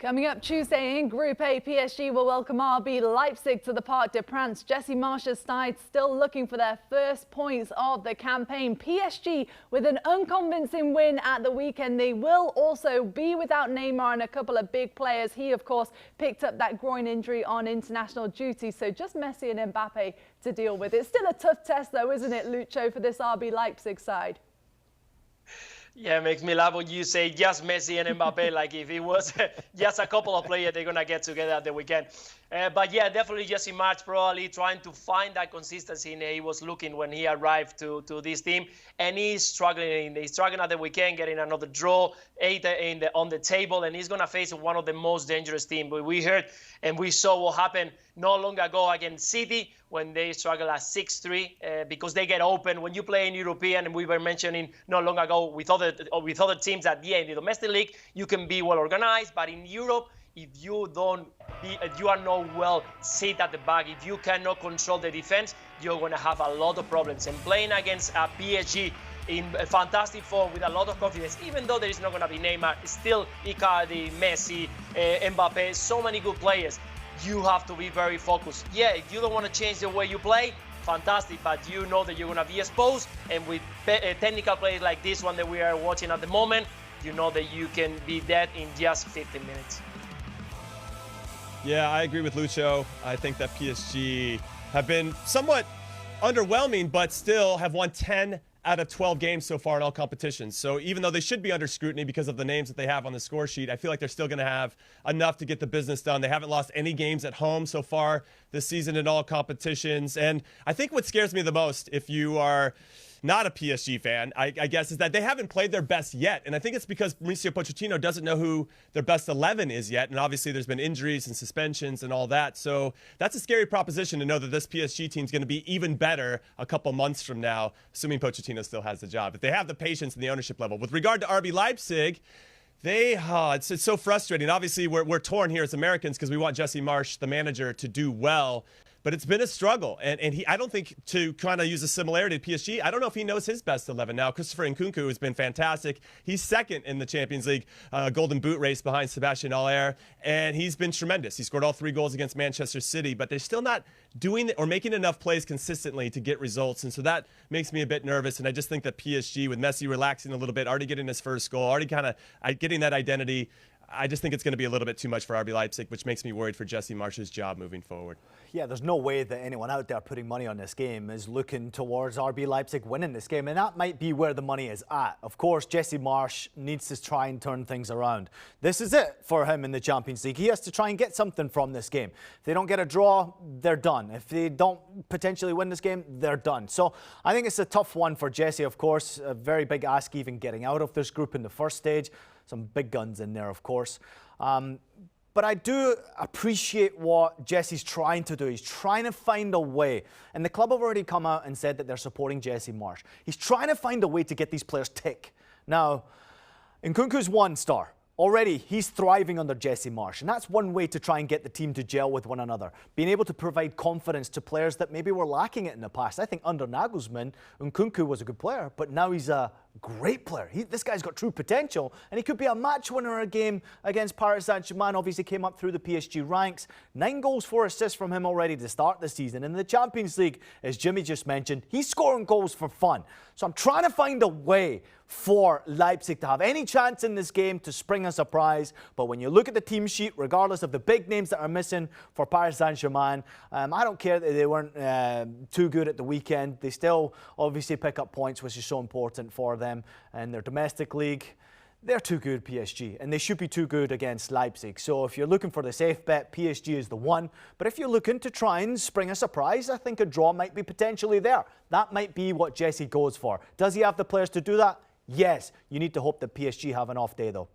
Coming up Tuesday in Group A, PSG will welcome RB Leipzig to the Parc des Princes. Jesse Marsch's side still looking for their first points of the campaign. PSG with an unconvincing win at the weekend. They will also be without Neymar and a couple of big players. He, of course, picked up that groin injury on international duty, so just Messi and Mbappe to deal with. It's still a tough test, though, isn't it, Lucho, for this RB Leipzig side? Yeah, it makes me laugh when you say just Messi and Mbappe, like if it was just a couple of players they're going to get together at the weekend. But yeah, definitely Jesse Marsch probably trying to find that consistency he was looking when he arrived to this team. And he's struggling. He's struggling at the weekend, getting another draw, on the table, and he's going to face one of the most dangerous teams. But we heard and we saw what happened not long ago against City when they struggle at 6-3 because they get open. When you play in European, and we were mentioning not long ago with other teams that, yeah, in the domestic league, you can be well organized, but in Europe, if you are not well sit at the back, if you cannot control the defense, you're going to have a lot of problems. And playing against a PSG in a fantastic form with a lot of confidence, even though there is not going to be Neymar, still Icardi, Messi, Mbappe, so many good players. You have to be very focused. Yeah, if you don't want to change the way you play, fantastic, but you know that you're going to be exposed. And with technical players like this one that we are watching at the moment, you know that you can be dead in just 15 minutes. Yeah, I agree with Lucho. I think that PSG have been somewhat underwhelming, but still have won 10 out of 12 games so far in all competitions. So even though they should be under scrutiny because of the names that they have on the score sheet, I feel like they're still going to have enough to get the business done. They haven't lost any games at home so far this season in all competitions. And I think what scares me the most, if you are not a PSG fan, I guess, is that they haven't played their best yet. And I think it's because Mauricio Pochettino doesn't know who their best 11 is yet. And obviously there's been injuries and suspensions and all that. So that's a scary proposition to know that this PSG team is going to be even better a couple months from now, assuming Pochettino still has the job. If they have the patience and the ownership level. With regard to RB Leipzig, it's so frustrating. Obviously, we're torn here as Americans because we want Jesse Marsch, the manager, to do well. But it's been a struggle, and I don't think, to kind of use a similarity to PSG, I don't know if he knows his best 11 now. Christopher Nkunku has been fantastic. He's second in the Champions League Golden Boot race behind Sebastian Haller, and he's been tremendous. He scored all 3 goals against Manchester City, but they're still not doing or making enough plays consistently to get results, and so that makes me a bit nervous. And I just think that PSG, with Messi relaxing a little bit, already getting his first goal, already kind of getting that identity, I just think it's going to be a little bit too much for RB Leipzig, which makes me worried for Jesse Marsch's job moving forward. Yeah, there's no way that anyone out there putting money on this game is looking towards RB Leipzig winning this game, and that might be where the money is at. Of course, Jesse Marsch needs to try and turn things around. This is it for him in the Champions League. He has to try and get something from this game. If they don't get a draw, they're done. If they don't potentially win this game, they're done. So I think it's a tough one for Jesse, of course. A very big ask even getting out of this group in the first stage. Some big guns in there, of course. But I do appreciate what Jesse's trying to do. He's trying to find a way. And the club have already come out and said that they're supporting Jesse Marsch. He's trying to find a way to get these players tick. Now, Nkunku's 1 star. Already, he's thriving under Jesse Marsch, and that's one way to try and get the team to gel with one another. Being able to provide confidence to players that maybe were lacking it in the past. I think under Nagelsmann, Nkunku was a good player, but now he's a great player. This guy's got true potential, and he could be a match winner in a game against Paris Saint-Germain. Obviously came up through the PSG ranks. 9 goals, 4 assists from him already to start the season. In the Champions League, as Jimmy just mentioned, he's scoring goals for fun. So I'm trying to find a way for Leipzig to have any chance in this game to spring a surprise. But when you look at the team sheet, regardless of the big names that are missing for Paris Saint-Germain, I don't care that they weren't too good at the weekend. They still obviously pick up points, which is so important for them in their domestic league. They're too good, PSG, and they should be too good against Leipzig. So if you're looking for the safe bet, PSG is the one. But if you're looking to try and spring a surprise, I think a draw might be potentially there. That might be what Jesse goes for. Does he have the players to do that? Yes. You need to hope that PSG have an off day, though.